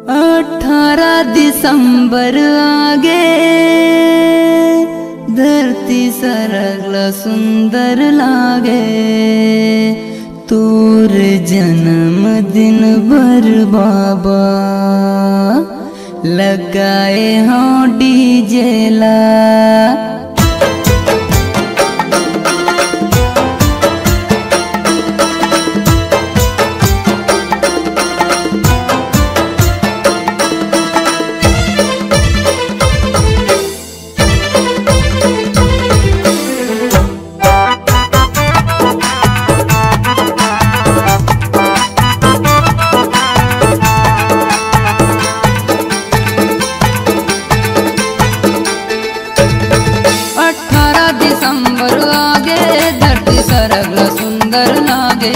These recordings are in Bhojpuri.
18 दिसंबर आगे धरती सरगल सुंदर लागे। तोर जन्म दिन भर बाबा लगाए हाँ डीजे ला। 18 दिसंबर आगे धरती सरगल सुंदर लागे।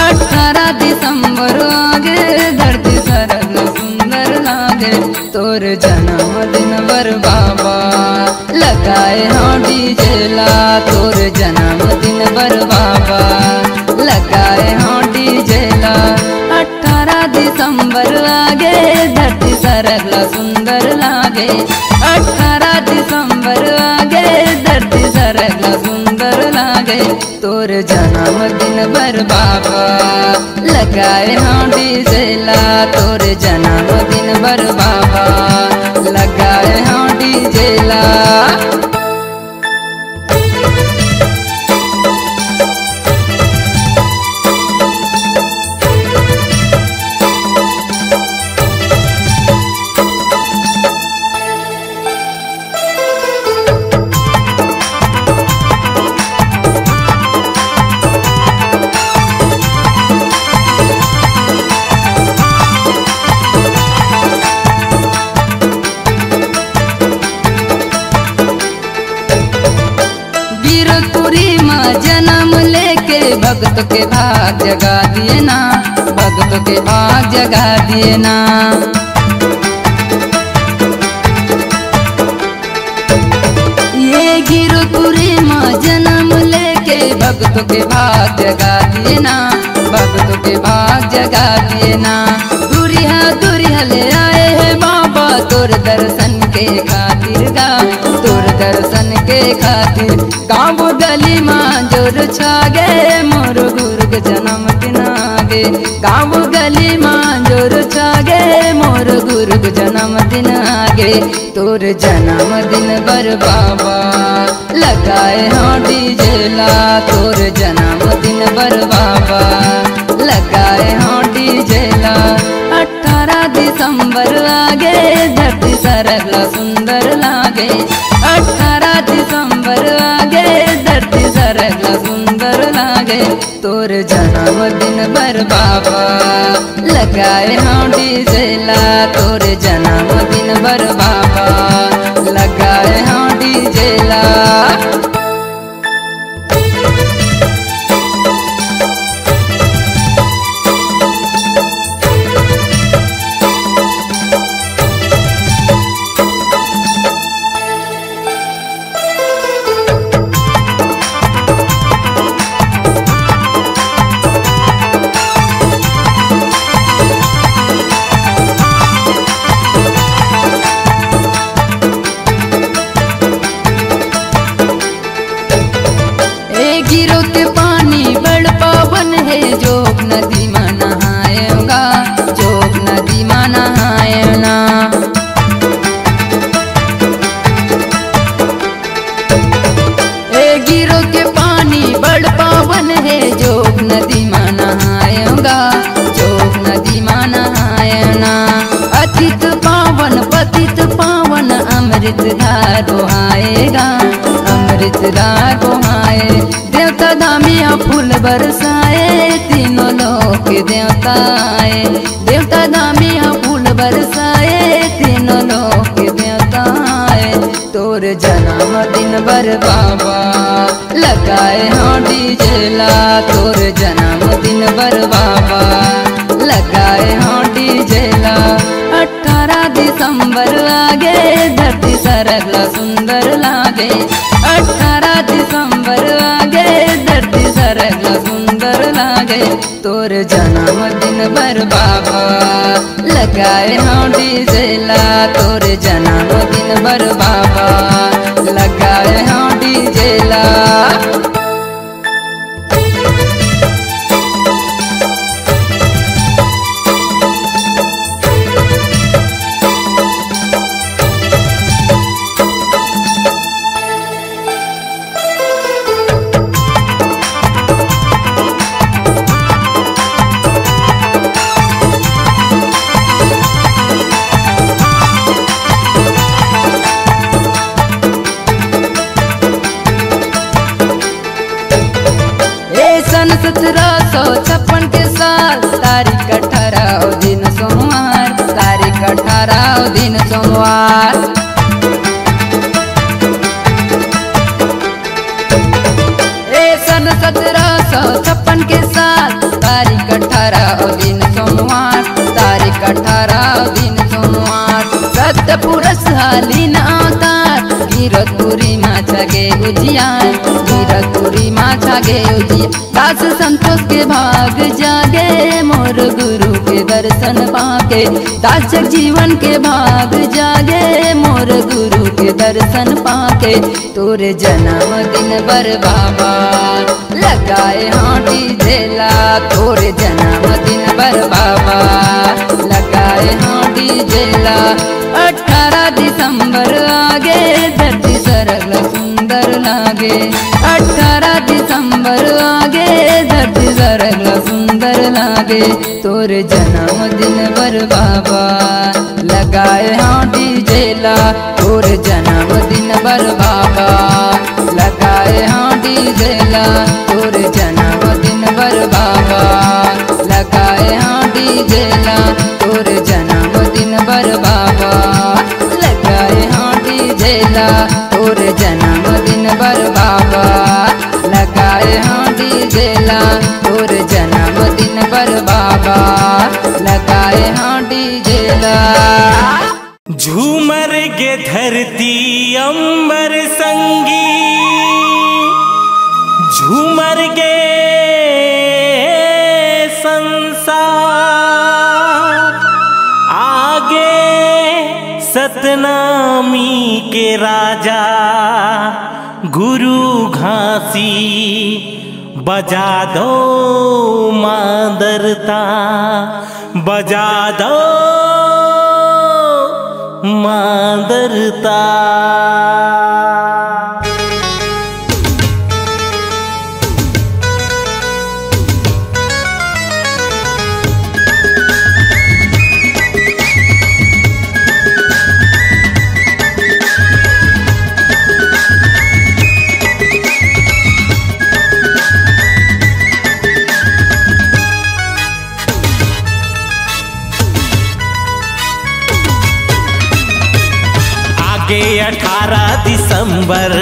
18 दिसंबर आगे धरती सरगल सुंदर लागे। तोर जन्म दिन बर बाबा लगाए हाँ डीजे ला। तोर जन्म दिन बर बाबा लगाए हाँ डीजे ला। 18 दिसंबर आगे धरती सरगल सुंदर लागे। 18 दिसंबर आगे धरती सरगल सुंदर लागे। तोर जन्म दिन बर बाबा लगाए हाँ डीजे ला। तोर जन्म दिन बर बाबा लगाए हाँ डीजे ला। जन्म लेके भक्त के भाग जगा दिए ना। भक्त के भाग जगा दिए ना। ये गिरपुरी माँ जन्म लेके भक्त के भाग जगा दिए ना। भक्त के भाग जगा दिए ना। दूरिया ले आए हैं बाबा तोर दर्शन के खातिर गा। तोर दर्शन के खातिर गाँव गली माँ जोर छागे। मोर गुरु के जन्म दिन आगे। गाँव गली माँ जोर छागे। मोर गुरु के जन्म दिन आगे। तोर जन्म दिन बर बाबा लगाए हाँ डीजे ला। तोर जन्म दिन बर बाबा लगाए हाँ डीजे ला। 18 दिसंबर आगे धरती सरगल सुंदर लागे। 18 दिसंबर आगे धरती सरगल सुंदर लागे। तोर जन्म दिन बर बाबा लगाए हाँ डीजे ला। तोर जन्म दिन बर बाबा लगाए हाँ डीजे ला। गिरो के पानी बड़ पावन है। जोग नदी में नहाएगा। जोग नदी में नहाएना। गिरो के पानी बड़ पावन है। जोग नदी में नहाएगा। जोग नदी में नहाएना। अतित पावन पतित पावन अमृत धारो आएगा। अमृत धारो आए। देवता दामिया फूल बरसाए। तीनों लोक देवता आए। देवता दामिया फूल बरसाए। तीनों लोक देवता आए। तोर जन्म दिन बर बाबा लगाए हाँ डीजे ला। तोर जन्म दिन बर बाबा लगाए हाँ डीजे ला। 18 दिसंबर आगे धरती सरगल सुंदर लागे। 18 दिसंबर आगे धरती सरगल सुंदर लागे। के तोर जन्मदिन बर बाबा लगाए हाँ डीजे ला तोर जन्मदिन बर बाबा लगाए हाँ डीजे ला। सन 1756 के साल तारीख 18 दिन सोमवार तारीख 18 दिन सोमवार। सन 1756 के साल तारीख 18 दिन सोमवार तारीख 18 दिन सोमवार। सतपुरुष हालीन अवतार गिरतपुरी माछा गे उजियार गिरतपुरी माछा गे उजिया। दास संतोष के भाग जागे मोर गुरु के दर्शन पाके दास जीवन के भाग जागे मोर गुरु के दर्शन पाके तोरे जन्मदिन बर बाबा लगाए हाँ डीजे ला तोरे जन्मदिन बर बाबा लगाए हाँ डीजे ला। 18 दिसंबर आगे धरती सरल सुंदर लागे 18 दिसंबर आगे धरती सरल सुंदर लागे तोर जन्मदिन बर बाबा लगाए हाँ डीजे ला तोर जन्मदिन बर बाबा लगाए हाँ डीजे ला तोर जन्मदिन बर बाबा लगाए हाँ डीजे ला तोर जन्मदिन बर बाबा लगाए हाँ डीजे ला तोर जन्मदिन बर बाबा लगाए हाँ डीजे ला तोर जन्मदिन बर बाबा लगाए हाँ डीजे ला। झूमर गे धरती अंबर संगी झूमर गे संसार आगे सतनामी के राजा गुरु घासी बजा दो मादरता बजा दो मादरता। आगे 18 दिसंबर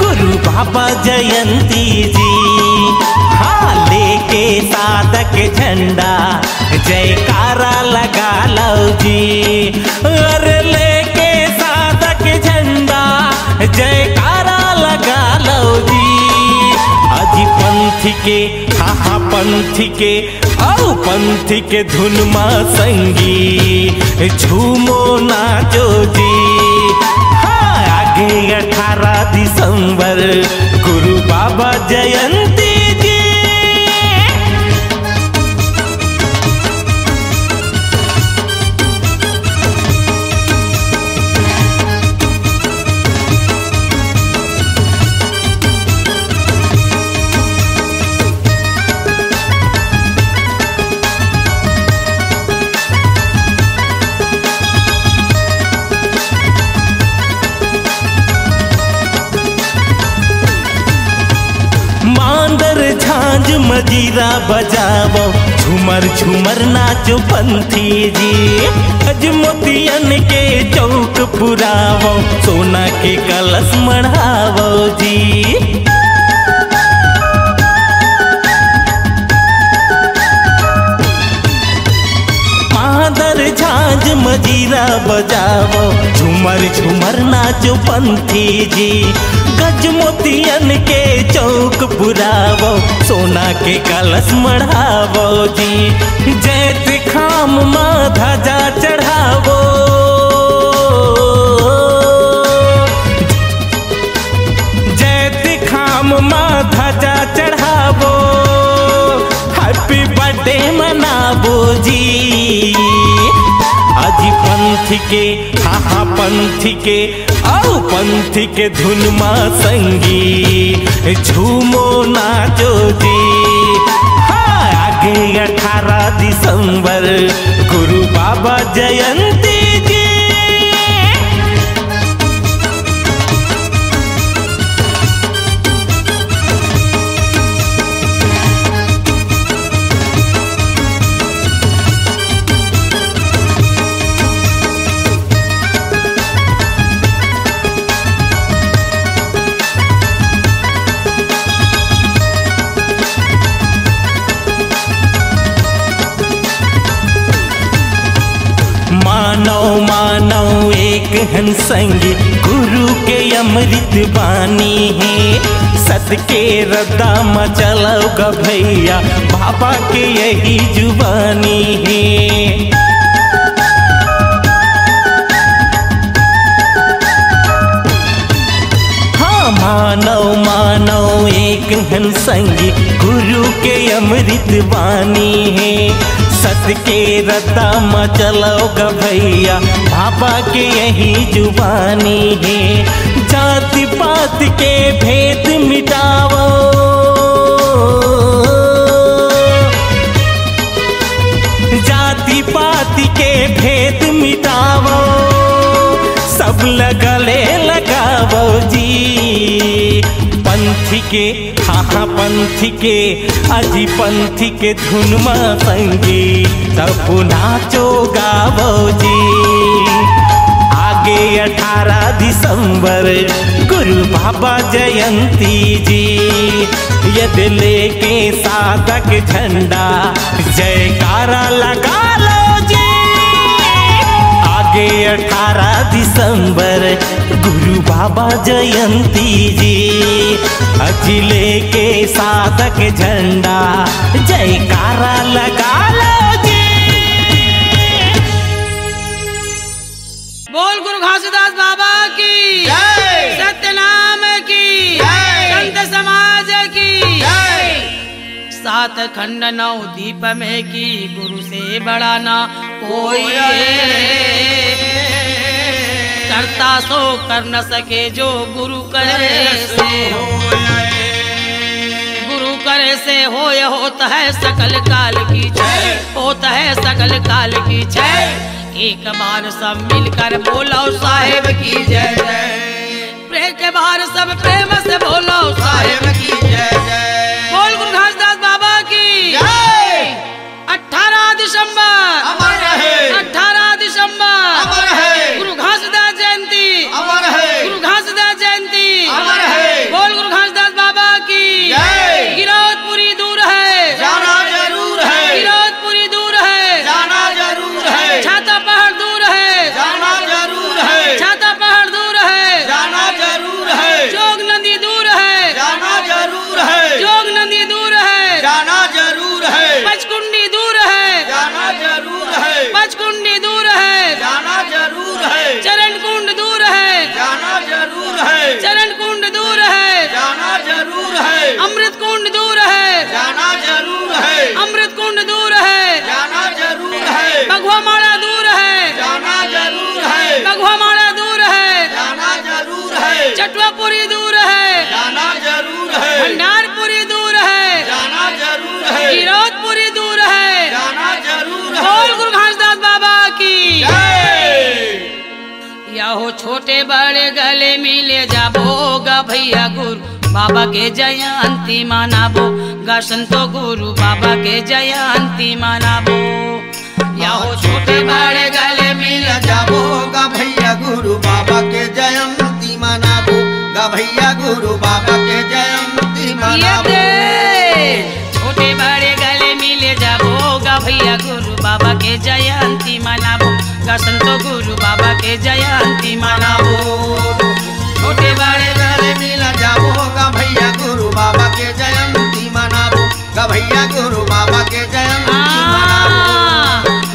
गुरु बाबा जयंती जी हाँ लेके साधक झंडा जयकारा लगा लो जी अरे लेके साधक झंडा जयकारा लगा लो जी। अजी पंथी के हाँ पंथी के आओ पंथी के धुन मा संगी झूमो नाचो जी। 18 दिसंबर गुरु बाबा जयंती जी। झांझ मजीरा बजावो झूमर झूमर नाचो पंथी जी। अज मोतियन के चौक पुरावो सोना के कलश मढ़ावो जी। मादर झांझ झांझ मजीरा बजावो, झूमर झूमर नाचो पंथी जी। गज मोतियन के चौक पुरावो, सोना के कलश मढ़ावो जी। जैत खाम माँ ध्वजा चढ़ावो, जैत खाम माँ ध्वजा चढ़ावो, हैप्पी बर्थडे मनावो जी। अजी पंथ के हाँ पंथ के आओ पंथ के धुन माँ संगी, झूमो नाचो जी। हाँ आगे 18 दिसंबर गुरु बाबा जयंती जी। मानो मानो एक हन संग गुरु के अमृत बानी है। सत के रद्दा मचलोगा भैया बाबा के यही जुबानी है। हाँ मानो मानो एक हन संग गुरु के अमृत बानी है। सत के रद्दा मचलोगा भैया बाबा के यही जुबानी है। जाति पात के भेद मिटावो, जाति पात के भेद मिटावो, सब लगले लगावो जी। पंथी के हाँ पंथी के अजी पंथी के धुन माँ संगी, सब नाचो गावो जी। आगे 18 दिसंबर गुरु बाबा जयंती जी। यदि लेके साधक झंडा जयकारा लगा लो जी। आगे 18 दिसंबर गुरु बाबा जयंती जी। अजिले के साधक झंडा जयकारा लगा लो जी। बोल गुरु घासीदास बाबा की जय, सत्यनाम की जय, संत समाज की जय। 7 खंड 9 दीप में की गुरु से बड़ा ना कोई, करता सो कर न सके जो गुरु करे से। गुरु करे से होता है सकल काल की जय, होता है सकल काल की जय। एक बार सब मिलकर बोलो साहेब की जय जय। प्रेम के बार सब प्रेम से बोलो साहेब की जय जय। बोल गुरु घासीदास बाबा की जय। 18 दिसंबर अमर रहे, 18 दिसंबर अमर है। गुरु घासीदास जयंती अमर है, गुरु घासीदास जयंती अमर है। बोल गुरु घासीदास बाबा की जय। गिरौदपुरी दूर है, जाना जरूर है। गिरौदपुरी दूर है, जाना जरूर है। छाता पहाड़ दूर है, जाना जरूर है। छाता पहाड़ दूर है, जाना जरूर है। जोग नदी दूर है, जाना जरूर है। जोग नदी दूर है, जाना जरूर है। पचकुंडी दूर है, जाना जरूर है। पचकुंडी दूर है, जाना जरूर है। चरण कुंड दूर है, जाना जरूर है। चरण कुंड दूर है, जाना जरूर है। अमृत कुंड दूर है, जाना जरूर है। अमृत कुंड दूर है, जाना जरूर है। भगवा माड़ा दूर है, जाना जरूर है। भगवा माड़ा दूर है, जाना जरूर है। चटवापुरी दूर है, जाना जरूर है। भंडारपुरी दूर है, जाना जरूर है। गिरौदपुरी दूर है, जाना जरूर है। बोल गुरु घासीदास बाबा की जय। या हो छोटे बड़े गले मिले जाबोगा भैया गुरु बाबा के जयंती मनाबो। गा संतो गुरु बाबा के जयंती मनाबो। या हो छोटे बड़े गले मिल जाबो, गा भैया गुरु बाबा के जयंती मनाबो। गा भैया गुरु बाबा के जयंती मनाबो। छोटे बड़े गले मिले जाबो, गा भैया गुरु बाबा के जयंती मनाबो। गा संतो गुरु बाबा के जयंती मनाबो। छोटे बड़े गले मिल जाबो गा भैया गुरु बाबा के जयंती मनाबो गा भैया गुरु बाबा के जयंती मनाबो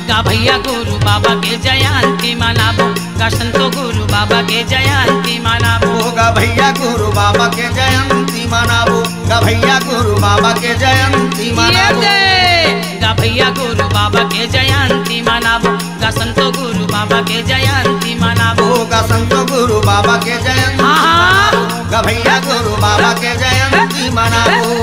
गा भैया गुरु बाबा के जयंती मनाबो गा संतो गुरु बाबा के जयंती मनाबो गा भैया गुरु बाबा के जयंती मनाबो गा भैया गुरु बाबा के जयंती मनाबो गा भैया गुरु बाबा के जयंती मनाबो गा संतो गुरु बाबा के जयंती मनाबो गा संतो गुरु बाबा के जयंती मनाबो गा भैया गुरु बाबा के जयंती मनाबो।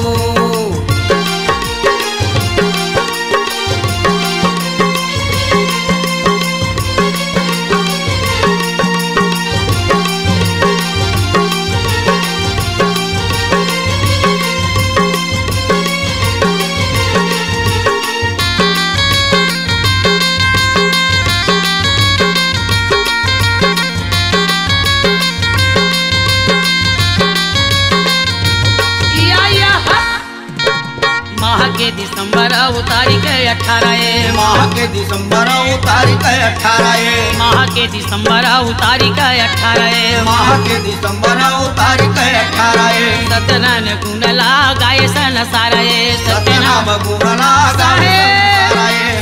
के दिसंबर तारीख 18 माह के दिसंबर तारीख 18 माह के दिसंबर तारीख 18 माह के दिसंबर तारीख 18 सतनाम गुण लगाए सन सारे सतनाम गुण लगाए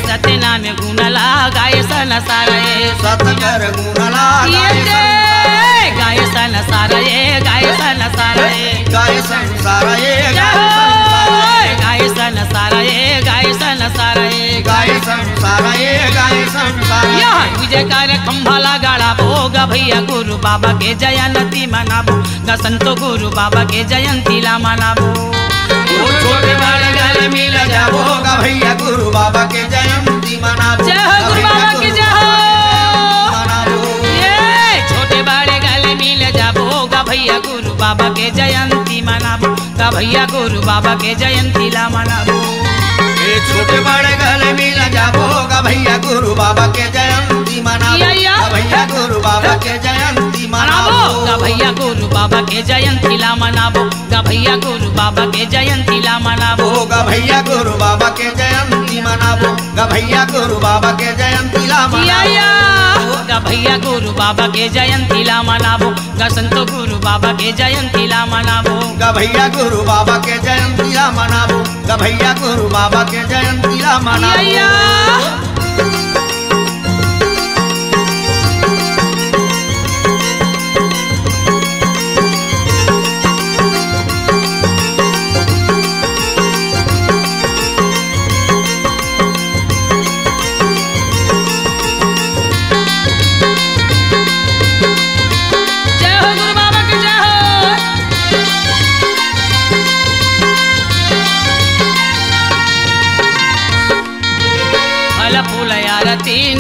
सतनाम गुण लगाए सन सारे सतकर गुण लगाए गाय सन सारे गाय सन सारे गाय संसार गाय सन सारे गाय सन सारे गाय संसार गाय संसार यह विजय कार्य खंभा लगाड़ा भोग भैया गुरु बाबा के जयंती मनाबो गा संतो गुरु बाबा के जयंती ला मनाबो। छोटे बड़े गले मिल जाबो गा भैया गुरु बाबा के जयंती मनाबो जय हो गुरु बाबा की जय हो। ये छोटे बड़े गले मिल जाबो गा भैया गुरु बाबा के जयंती मनाबो गा भैया गुरु बाबा के जयंती ला मनाबो। छोटे बड़े गले मिल जाबो गा भैया गुरु बाबा के जयंती मनाबो गा भैया गुरु बाबा के जयंती मनाबो गा भैया गुरु बाबा के जयंती ला मनाबो गा भैया गुरु बाबा के जयंती ला मनाबो गा भैया गुरु बाबा के जयंती मनाबो गा भैया गुरु बाबा के जयंती ला मनाबो गा भैया गुरु बाबा के जयंती ला मनाबो गा संतो गुरु बाबा के जयंती ला मनाबो गा भैया गुरु बाबा के जयंती ला मनाबो गा भैया गुरु बाबा के जयंती ला मनाबो।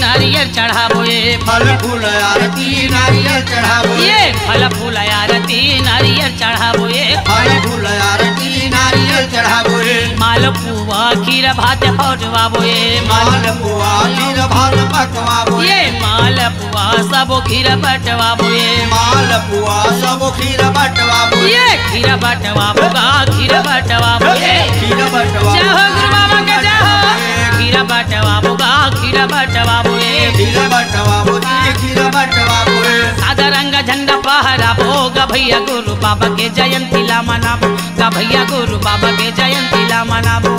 नारियल चढ़ाबो ये फल फूल आरती नारियल चढ़ाबो ये फल फूल आरती नारियल चढ़ाबो ये फल फूल आरती नारियल चढ़ाबो ये मालपुआ खीर भात पटवाबो ये मालपुआ खीर भात पकवाबो ये मालपुआ सब खीर बटवाबो ये मालपुआ सब खीर बटवाबो ये खीर बटवाबो गा खीर बटवाबो ये खीर बटवाबो जय हो गुरु बाबा के जय हो खीर बटवाबो गा खीर बटवाबो ये खीर बटवाबो खीर बटवाबो सादा रंग झंडा फहराबो गा भैया गुरु बाबा के जयंती ला मनाबो गा भैया गुरु बाबा के जयंती ला मनाबो।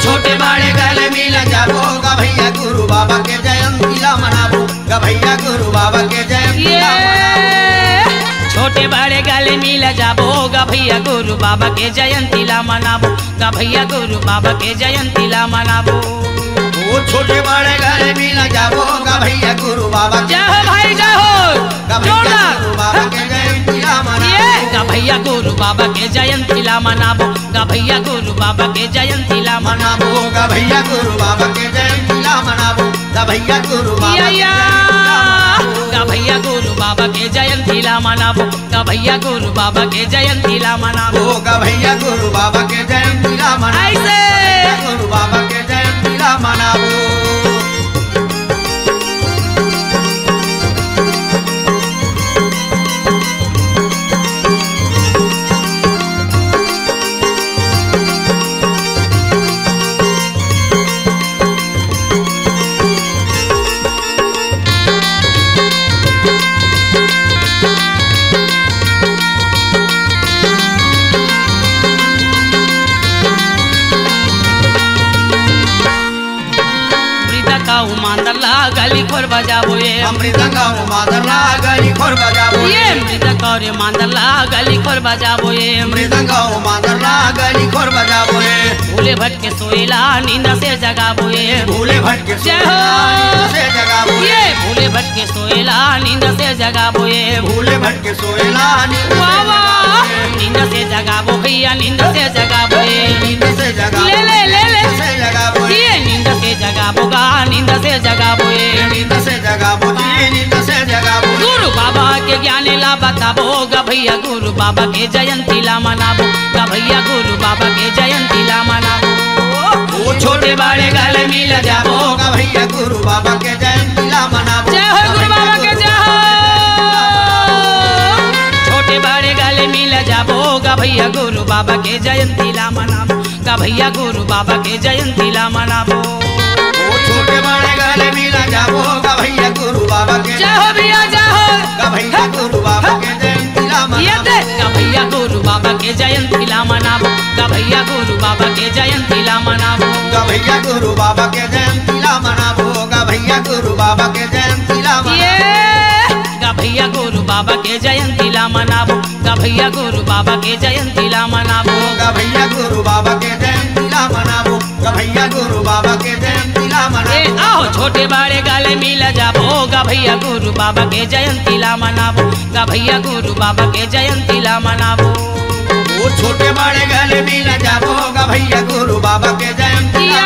छोटे बड़े गले मिल जाबो गा भैया गुरु बाबा के जयंती ला मनाबो गा भैया गुरु बाबा के जयंती ला मनाबो। छोटे बड़े गले मिल जाबो गा भैया गुरु बाबा के जयंती ला मनाबो गा भैया गुरु बाबा के जयंती ला मनाबो। छोटे बड़े गले मिल जाबो गा भैया गुरु बाबा जय हो भाई जय हो गा भैया गुरु बाबा के जयंती ला मनाबो गा भैया गुरु बाबा के जयंती ला मनाबो गा भैया गुरु बाबा के जयंती ला मनाबो गा भैया गुरु बाबा के जयंती ला मनाबो गा भैया गुरु बाबा गा भैया गुरु बाबा के जयंती ला मनाबो गा भैया गुरु बाबा के जयंती ला मनाबो गा भैया गुरु बाबा के जयंती ला मनाबो ऐसे गुरु बाबा के जयंती ला मनाबो। मांदरला गली खोर बजाबो ये मृदंग मादरला गली खोर बजाबो ये मृदंग और मांदरला गली खोर बजाबो ये मृदंग मादरला गली खोर बजाबो ये भूले भटके सोएला नींद से जगाबो ये भूले भटके जय हो। से जगाबो ये भूले भटके सोएला नींद से जगाबो ये भूले भटके सोएला वाह वाह नींद से जगाबो भैया नींद से जगाबो ये नींद से जगाबो ले ले ले ले से जगाबो ये नींद से जगाबो गा नींद से जगाबो ये नींद से जगाबो नींद से जगाबो गुरु बाबा के ज्ञान ला बताबो गा भैया गुरु बाबा के जयंती ला मनाबो गा भैया गुरु बाबा के जयंती ला मनाबो वो छोटे बड़े गले मिल जाबो गा भैया गुरु बाबा के जयंती ला मनाबो जय हो गुरु बाबा के जय हो छोटे बड़े गले मिल जाबो गा भैया गुरु बाबा के जयंती ला मनाबो गा भैया गुरु बाबा के जयंती ला मनाबो वो छोटे बड़े गले मिल जाबो गा भैया गुरु बाबा के जय हो भैया जय हो गा भैया गुरु बाबा के जयंती ला ये मनाबो दे गा भैया गुरु बाबा के जयंती ला मनाबो गा भैया गुरु बाबा के जयंती ला मनाबो गा भैया गुरु बाबा के जयंती ला मनाबो गा भैया गुरु बाबा के जयंती ला ये गा भैया गुरु बाबा के जयंती ला मनाबो गा भैया गुरु बाबा के जयंती ला मनाबो गा भैया गुरु बाबा के जयंती ला मनाबो गा भैया गुरु बाबा के जयंती ला ए मनाबो आओ छोटे बड़े गले मिल जाबो गा भैया गुरु बाबा के जयंती ला मनाबो गा भैया गुरु बाबा के जयंती ला मनाबो वो छोटे बड़े गले मिल जाबो गा भैया गुरु बाबा के जयंती ला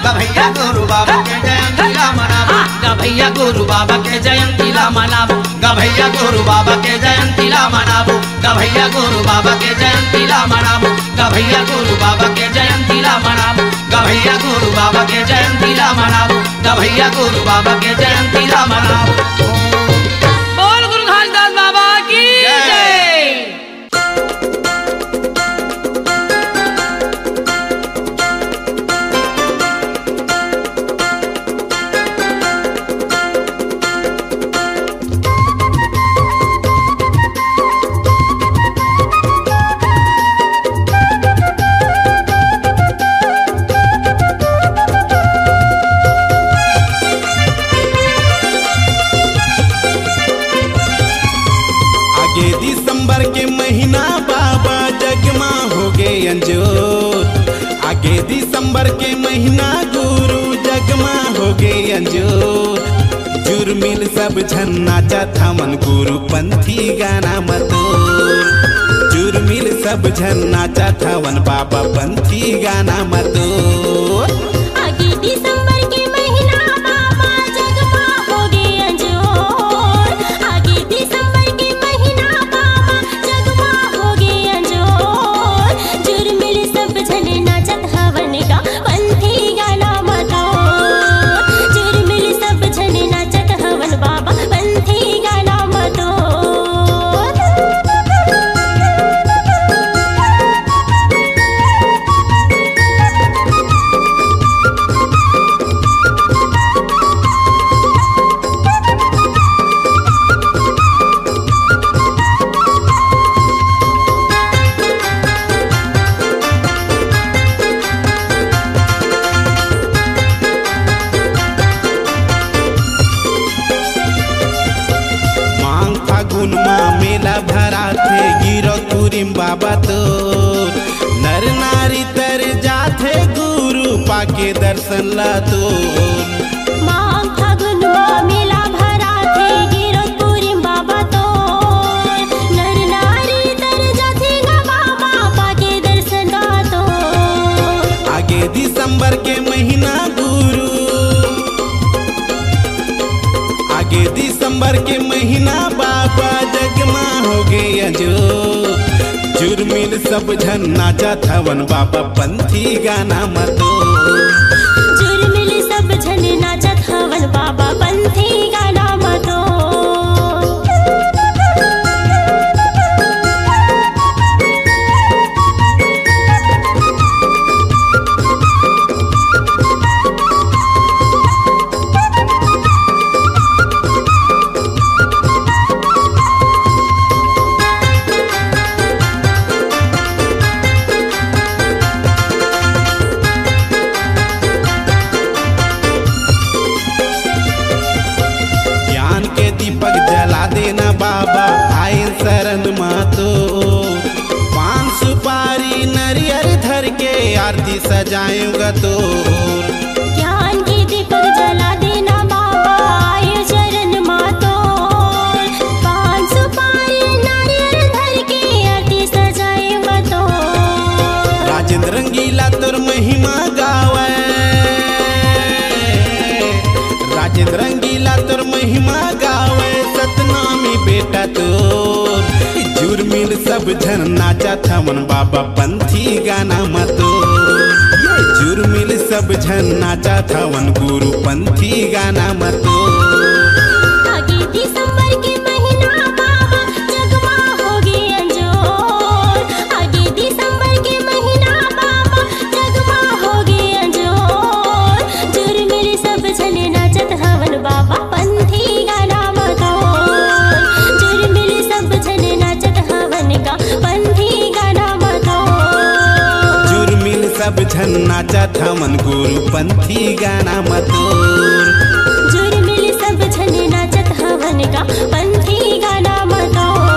गा भैया गुरु बाबा के जयंती ला मनाबो गा भैया गुरु बाबा के जयंती ला मनाबो गा भैया गुरु बाबा के जयंती ला मनाबो गा भैया गुरु बाबा के जयंती ला मनाबो गा भैया गुरु बाबा के जयंती ला मनाबो गा भैया गुरु बाबा के जयंती ला मनाबो गा भैया गुरु बाबा के जयंती ला मनाबो बोल गुरु घासदास बाबा की जय आगे दिसंबर के महीना बाबा जगमा हो गए अंजोर आगे दिसंबर के महीना गुरु जगमा हो गए अंजोर जुर्मिल सब झन नाचा था मन गुरु पंथी गाना मतोर जुर्मिल सब झन नाचा था वन बाबा पंथी गाना मतोर आगे दिसंबर के महीना बाबा जगमा हो गए अंजोर आगे दिसंबर के महीना बाबा जगमा हो गए अंजोर जुर्मिल सब झन नाचत हवन का पंथी गाना मतोर जुर्मिल सब झन नाचत हवन बाबा पंथी गाना मतोर मांग फागुन माँ मेला भरा थे गिरो तुरिम बाबा तो नर नारी तर जाथे गुरु पाके दर्शन ला तो मांग फागुन माँ मेला भरा थे गिरतपुरी बाबा तो नर नारी तर जाथे गा बाबा पाके दर्शन तो आगे दिसंबर के महीना गुरु आगे दिसंबर के महीना बाबा जगमा हो गए जो जुर्मिल सब झन नाचा था वन बाबा पंथी गाना मतो जुर्मिल सब झन नाचत हवन बाबा पंथी गाना मतो सजाएगा तोर। ज्ञान की दीपक जला देना बाबा आए चरण मातोर। पान सुपारी नारियल धर के आरती सजाएगा तोर। राजेंद्र रंगीला तोर महिमा गावे, राजेंद्र रंगीला तोर महिमा गावे, सतनामी बेटा तोर। जुर्मिल सब झन नाचत हवन बाबा पंथी गाना मतोर। जुर्मिल सब झन नाचत हवन गुरु पंथी गाना मतोर। आगे दिसंबर के महीना बाबा जगमा होगे अंजोर। आगे दिसंबर के महीना बाबा जगमा होगे अंजोर। जुर्मिल सब झने नाचत हवन बाबा पंथी गाना मतोर। जुर्मिल सब झने नाचत हवन का पंथी गाना मतोर। जुर्मिल सब झन नाचत हवन गुरु पंथी गाना मतोर। जुर्मिल सब झने नाचत हवन का पंथी गाना मतोर।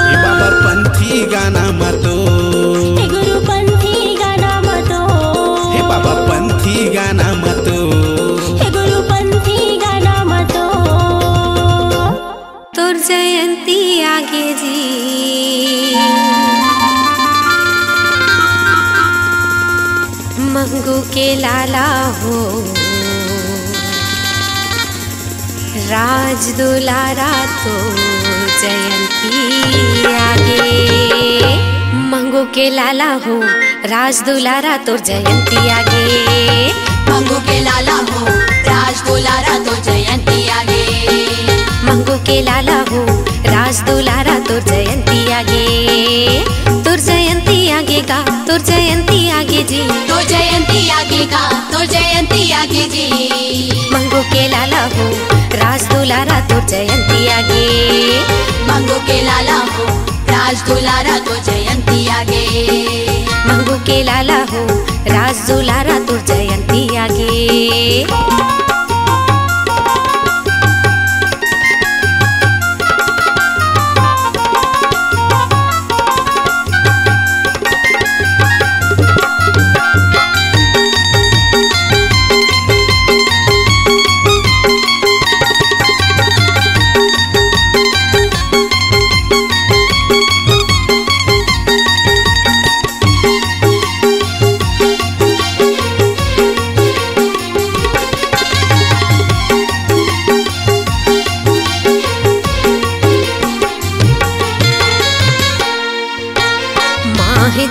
हे बाबा पंथी गाना मतोर। हे गुरु पंथी गाना मतोर। हे बाबा पंथी गाना मतोर। हे गुरु पंथी गाना मतोर। तोर जयंती आगे जी मंगू के लाला हो, राज दुलारा तो जयंती आगे। मंगू के लाला हो, राज दुलारा तो जयंती आगे। मंगू के लाला हो, राज दुलारा तो जयंती आगे। मंगू के लाला हो, राज दुलारा तो जयंती आगे। तुर जयंती आगे गा, तुर जयंती आगे जी। तो जयंती आगे का, तो जयंती आगे जी। मंगू के लाला हो, राज दुलारा तो जयंती आगे। मंगू के लाला हो, राज दुलारा तो जयंती आगे। मंगू के लाला हो, राज दुलारा तो जयंती आगे।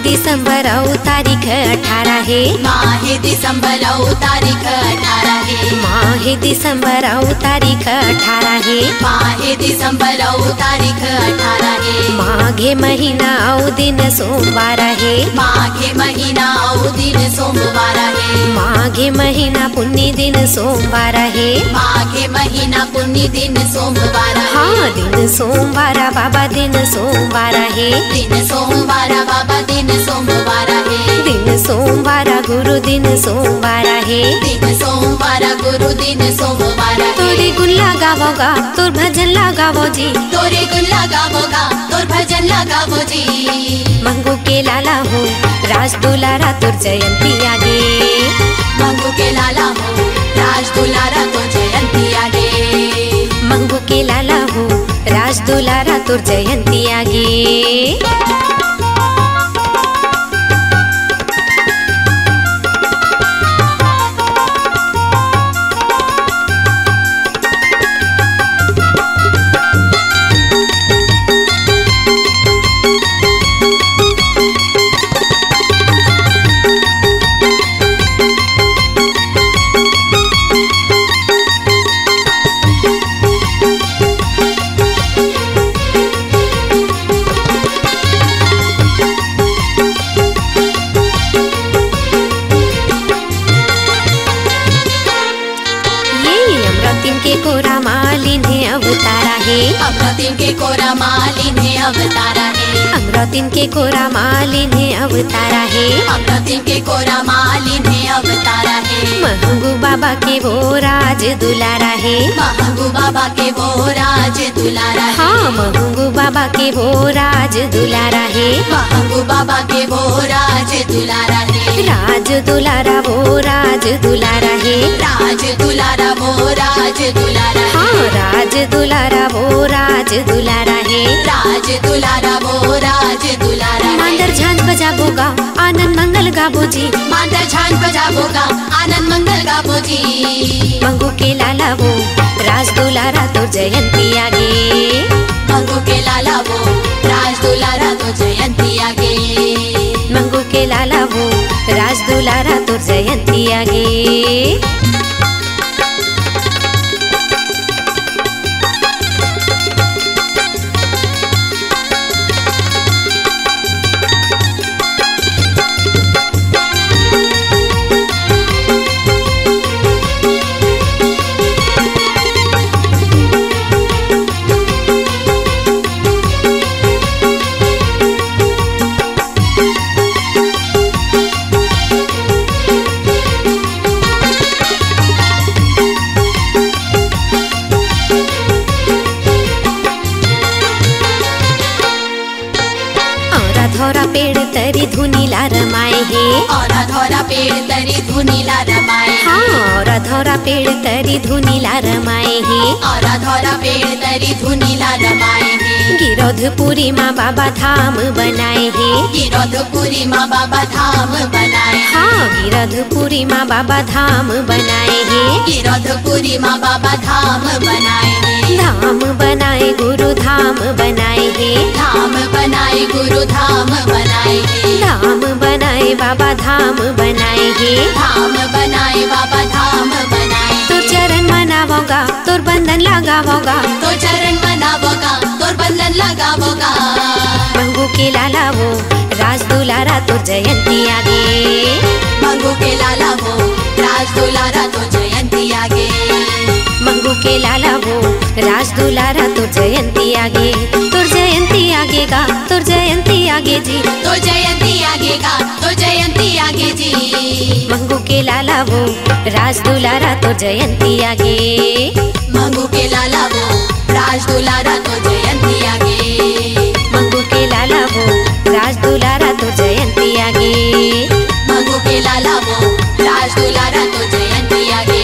दिसंबर और तारीख 18 है। माह दिसंबर और तारीख 18 है। माह दिसंबर और तारीख 18 है। माह दिसंबर और तारीख 18 है। माघे महीना और दिन सोमवार है। माघे महीना और दिन सोमवार है। माघे महीना पुण्य दिन सोमवार है। माघे महीना पुण्य दिन सोमवार है। हाँ दिन सोमवार बाबा दिन सोमवार है। दिन सोमवार बाबा दिन सोमवार है। दिन सोमवार गुरु दिन सोमवार है। दिन सोमवार गुरु दिन सोमवार है। तोरे गुण लगावोगा तोर भजन लगावो जी। तोरे गुण लगावोगा तोर भजन लगावो जी। मंगू के लाला हो, राज दुलारा तोर जयंती आगे। मंगू के लाला हो, राज दुलारा तो जयंती आगे। मंगू के लाला हो, राज दुलारा तोर जयंती आगे। मालिने अवतारा हे अमृतिम के कोरा मालिने अवतारा है अमृतिम के कोरा मालिने अवतारा हे अमृतिम के कोरा मालिने अवतारा है महंगू बाबा के वो राज दुलारा है महंगू बाबा के वो राज दुलारा है हाँ महंगू बाबा के वो राज दुलारा है महंगू बाबा के वो राज दुलारा है राज दुलारा वो राज दुलारा है राज दुलारा वो राज दुलारा है हाँ राज दुलारा वो राज दुलारा है राज दुलारा वो राज दुलारा है मांदर झांझ बजाबोगा आनंद मंगल गाबो जी मांदर झांझ बजाबोगा आनंद मंगल गाबो जी मंगू के लाला वो राज दुलारा तो जयंती आगे मंगू के लाला वो राज दुलारा तो जयंती आगे मंगू के लाला वो राज दुलारा तो जयंती आगे पेड़ तरी धुनीला रमाए हे और धोरा पेड़ तरी धुनीला रमाए हाँ और धोरा पेड़ तरी धुनीला रमाए हे और धोरा पेड़ तरी धुनीला रमाए हे गिरोधपुरी माँ बाबा धाम बनाए हे गिरोधपुरी माँ बाबा धाम बनाए हाँ गिरोधपुरी माँ बाबा धाम बनाए हे गिरोधपुरी माँ बाबा धाम बनाए हे धाम बनाए गुरु धाम बनाए हे धाम बनाए गुरु धाम बनाए हे धाम बनाए बाबा धाम बनाए हे धाम बनाए बाबा धाम बनाए तोर चरण मनावोगा तोर बंधन लगावोगा तो चरण मनावोगा तोर बंधन लगावोगा मंगू के लाला वो राज दुलारा तो जयंती आगे मंगू के लाला वो राज दुलारा तो जयंती आगे मंगू के लाला वो राज दुलारा तो जयंती आगे तोर जयंती आगे गा तोर जयंती आगे जी तो जयंती आगे का तो जयंती आगे जी मंगू के लाला वो राज दुलारा तो जयंती आगे मंगू के लाला वो राज दुलारा तो जयंती आगे मंगू के लाला वो राज दुलारा तो जयंती आगे मंगू के लाला वो राज दुलारा तो जयंती आगे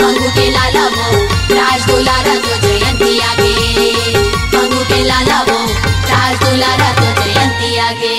मंगू के लाला वो राज दुलारा तो जयंती आगे मंगू के लाला वो राज दुलारा तो जयंती आगे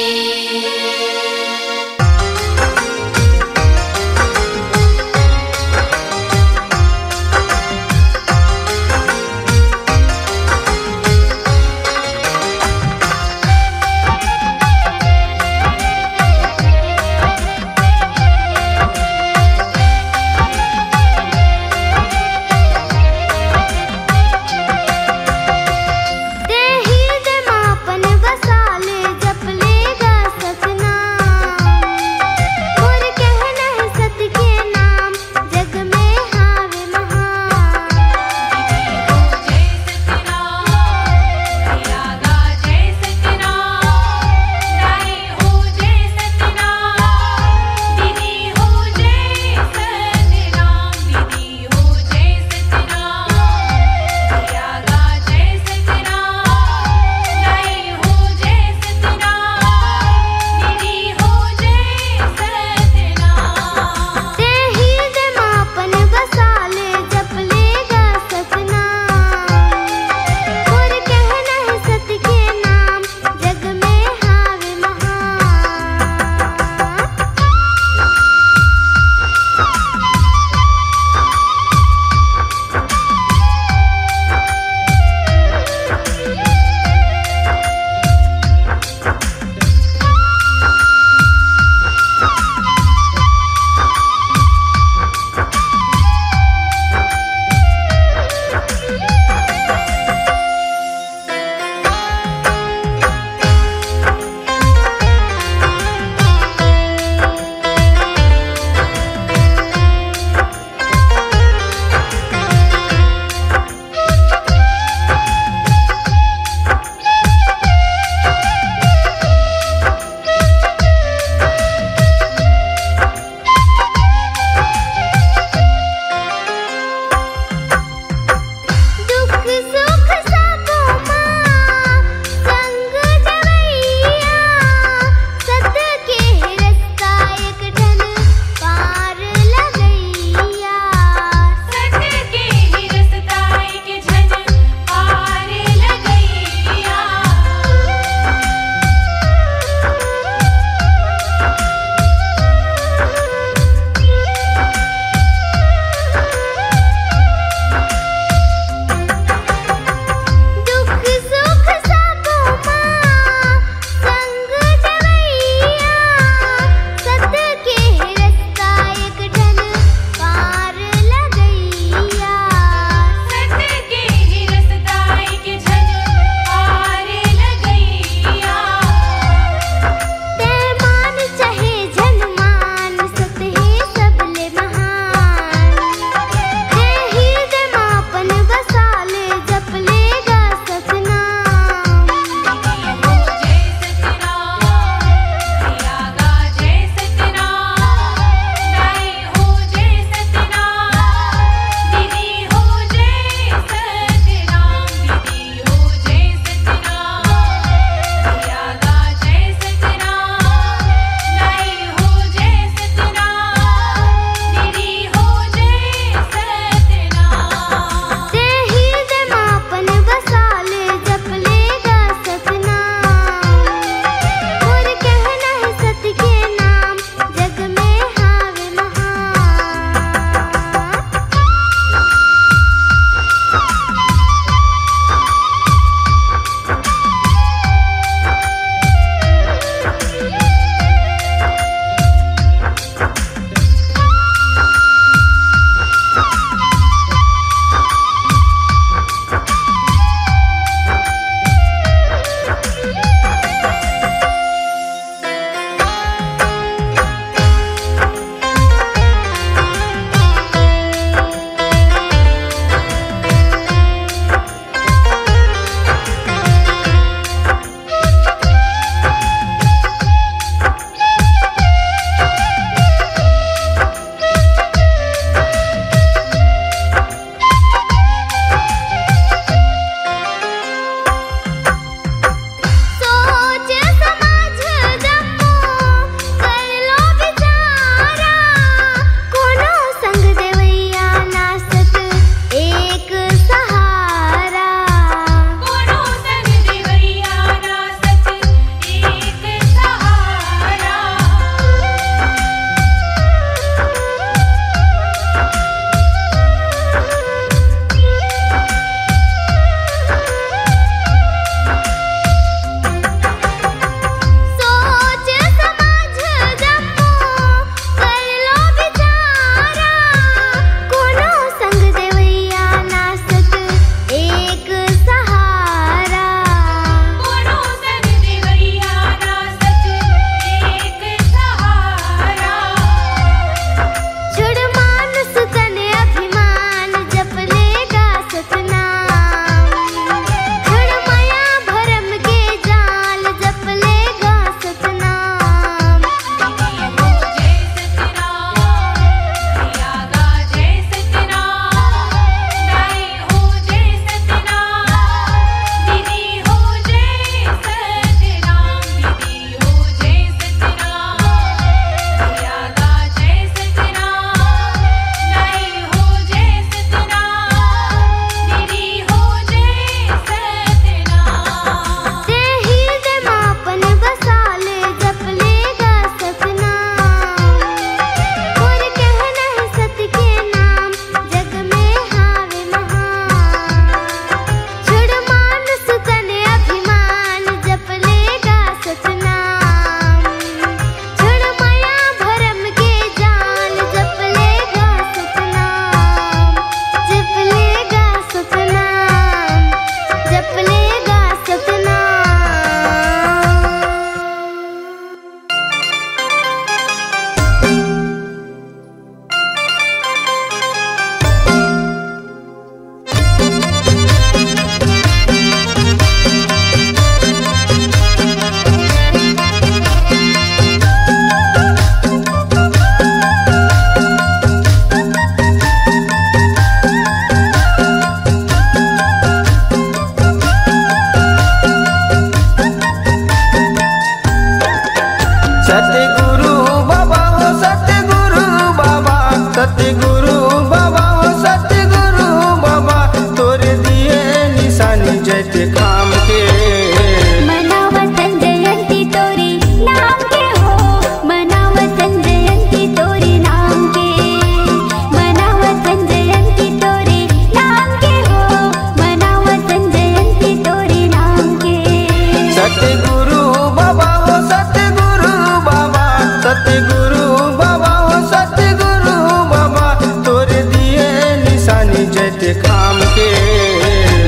खाम के।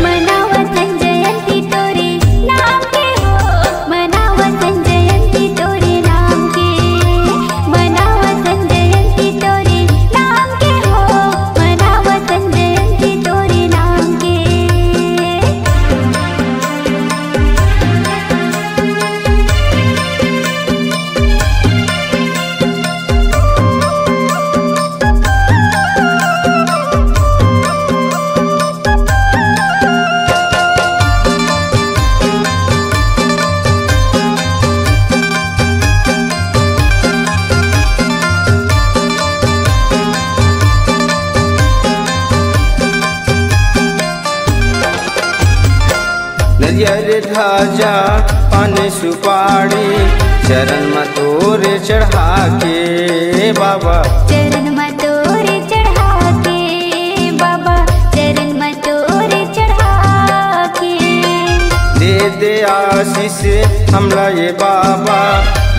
मनावतन जयंती तोरे नाम के हो, मनावतन जयंती तोरे नाम के, मनावतन जयंती तोरे नाम के हो, मनावतन जयंती तोरे नाम के। नरियर ध्वजा पान सुपारी चरण में तोरे चढ़ा के बाबा, चरण में तोरे चढ़ा के बाबा, चरण में तोरे चढ़ा के। दे आशीष हमला ये बाबा,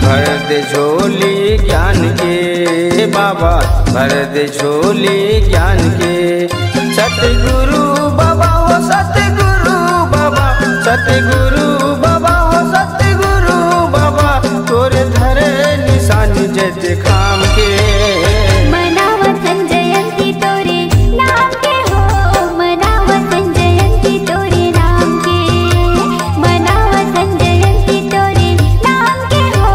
भर दे झोली ज्ञान के बाबा, भर दे झोली ज्ञान के। सतगुरु बाबा हो सतगुरु बाबा, सतगुरु बाबा हो सतगुरु बाबा, तोरे धरे निशानी जैसे खाम के। मनावतन जयंती तोरे नाम के हो, मनावतन जयंती तोरे नाम के, मनावतन जयंती तोरे नाम के हो,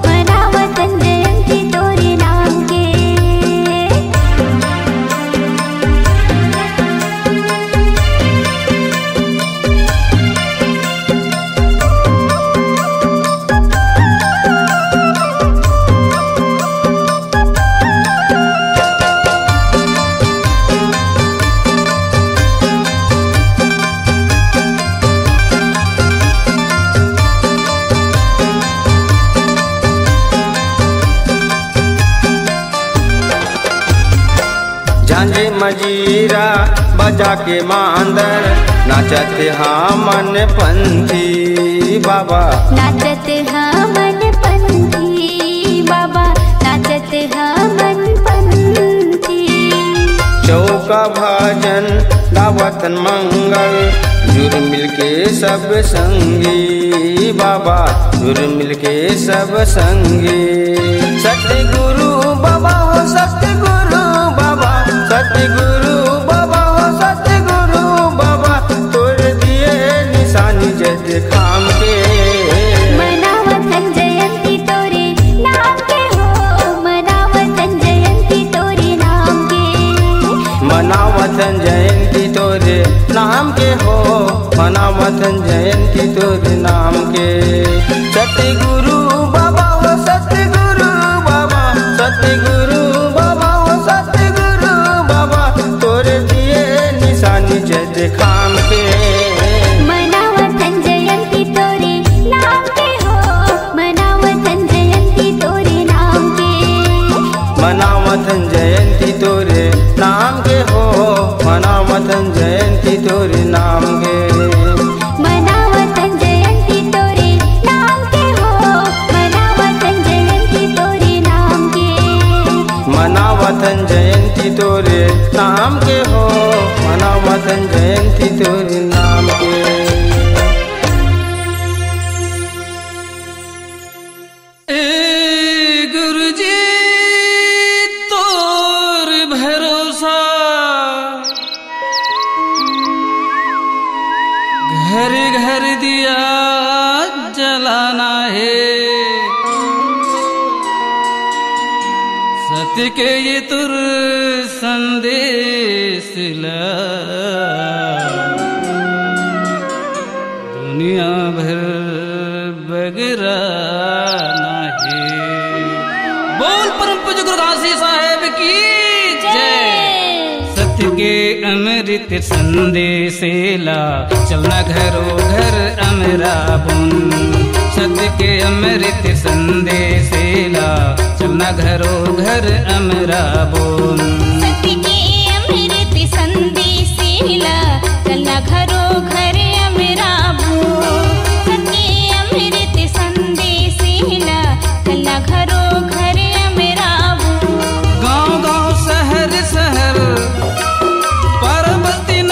मनावतन जयंती तोरे नाम के। झांझे मजीरा बजा के मांदर, नाचत हमन पंथी बाबा, नाचत हमन पंथी बाबा, नाचत हमन पंथी। चौका भजन गावतन मंगल, जुर मिल के सब संगी बाबा, जुर मिल के सब संगी। सतगुरु बाबा हो सतगुरु बाबा, सतगुरु बाबा हो सतगुरु बाबा, तोर दिए निशानी जैसे खाम के। मनावतन जयंती तोरे नाम के हो, मनावतन जयंती तोरे नाम के, मनावतन जयंती तोरे नाम के हो, मनावतन जयंती तोरे नाम के। सतगुरु बाबा हो सतगुरु बाबा, सतगुरु बाबा हो सतगुरु बाबा, तोरे दिए निशानी जैसे खाम के। मनावतन जयंती तोरे नाम के हो, मनावतन जयंती तोरे नाम के, मनावतन जयंती तोरे नाम के हो, मनावतन जयंती तोरे नाम के। मनावतन जयंती तोरे नाम के हो, मनावतन जयंती तोरे नाम के, मनावतन जयंती तोरे नाम के हो, मनावतन जयंती तोरे नाम के। गुरुजी तोर भरोसा, घर घर दिया जलाना है, सत्य के ये तुर संदेश ला, दुनिया भर बगराना है। बोल परम पूज्य गुरु घासी साहेब की जय। सत्य के अमृत संदेश ला, चलना घरों घर अमरा बुन, सत्य के अमृत संदेश ला, चलना घरों घर अमरा बुन। सत्य के अमृत संदेश ला, चलना घरों घर अमरा बुन, सत्य अमृत संदेश ला, चलना घरों घर अमरा बुन। गाँव गाँव शहर शहर, पर्वती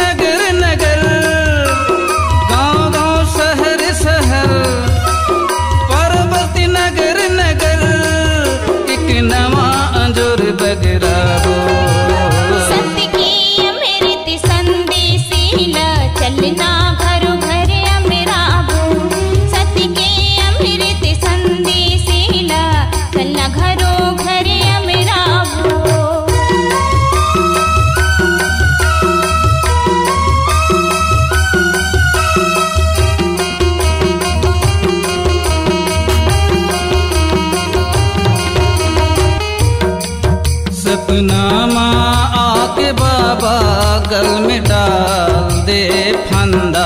गल में डाल दे फंदा।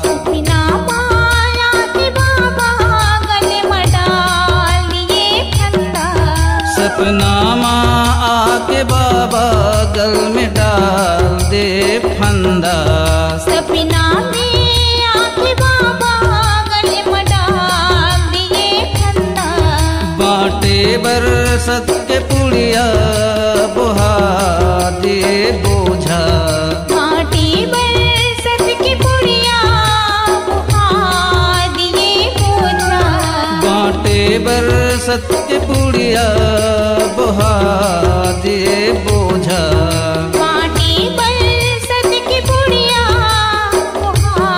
सपना माया के बाबा गले में डाल दिए फंदा। सपना माँ आके बाबा गल में डाल दे फंदा। सपना में आके बाबा गले में डाल दिए फंदा। बाटे बरसत के पुड़िया बुहा दे बोझा। माटी बरसत की पुड़िया बुहा दिए बोझा। बाटे बरसत के पुड़िया बुहा दे बोझा। माटी बरसत की पुड़िया बुहा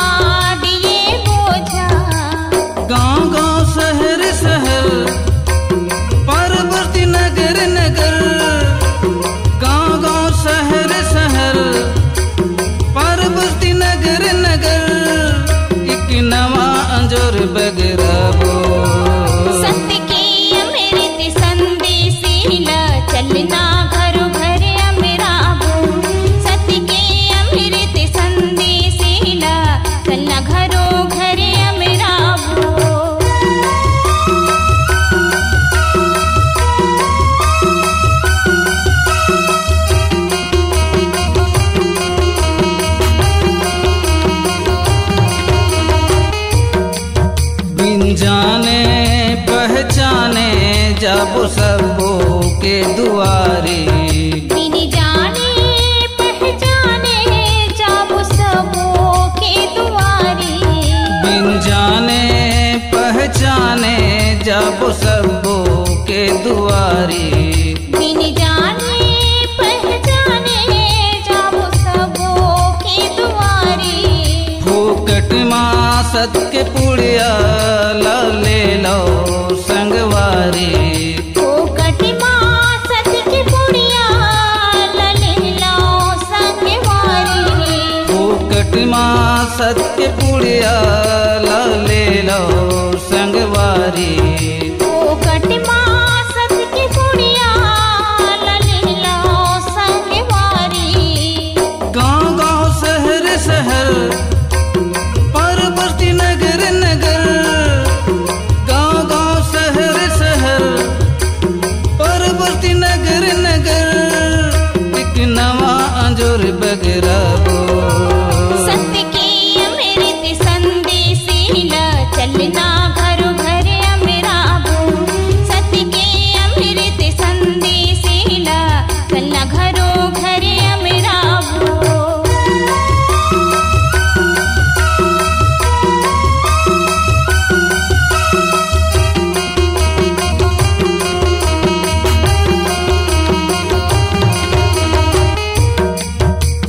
दिए बोझा। गाँव गाँव शहर शहर परवर्ती नगर नगर। गाँव गाँव शहर शहर परवर्ती नगर नगर। एक नवा अंजोर बगरा बो। सत्य की अमृत संदेशीला चलना घरो घर अमरा बो। सत्य की अमृत संदेशीला चलना घरो घर अमरा बो। बिन जाने पहचाने जब सबो के दुआरे। बिन जाने पहचाने जाबो सबो के दुआरे। बिन जाने पहचाने जब सबो के दुआरे। बिन जाने पहचाने जाबो सबो के दुआरे। फूकट माँ सत के पुड़िया ला ले लो संगवारी। फोकट माँ सत की पुड़िया लले लो संगवारी। फूकट माँ सत के पुड़िया ला ले लो संगवारी। फोकट माँ सत की पुड़िया लले लो संगवारी। गाँव गाँव शहर शहर परवर्ती नगर नगर। गाँव गाँव शहर शहर परवर्ती नगर नगर। एक नवा अंजोर बगरा बो। सत्य की अमृत संदेशीला चलना घरो घर अमरा बो। सत्य की अमृत संदेशीला चलना घरो घर अमरा बो।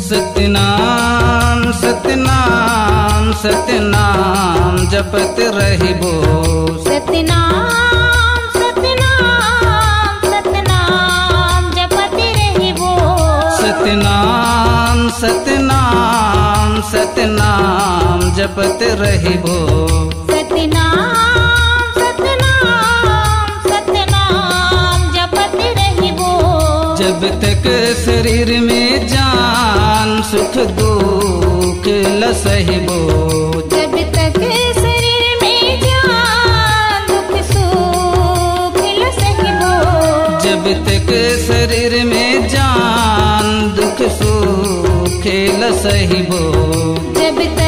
सतनाम सतनाम सतनाम जपत रहिबो। सतनाम सतनाम सतनाम जपत रहिबो। सतनाम सतनाम सतनाम जपत रहिबो। सतनाम सतनाम सतनाम जपत रहिबो। जब तक शरीर में जान सुख दुख लसहिबो। जब तक शरीर में जान दुख सुख लसहिबो। जब तक शरीर में जान दुख सुख लसहिबो। जब तक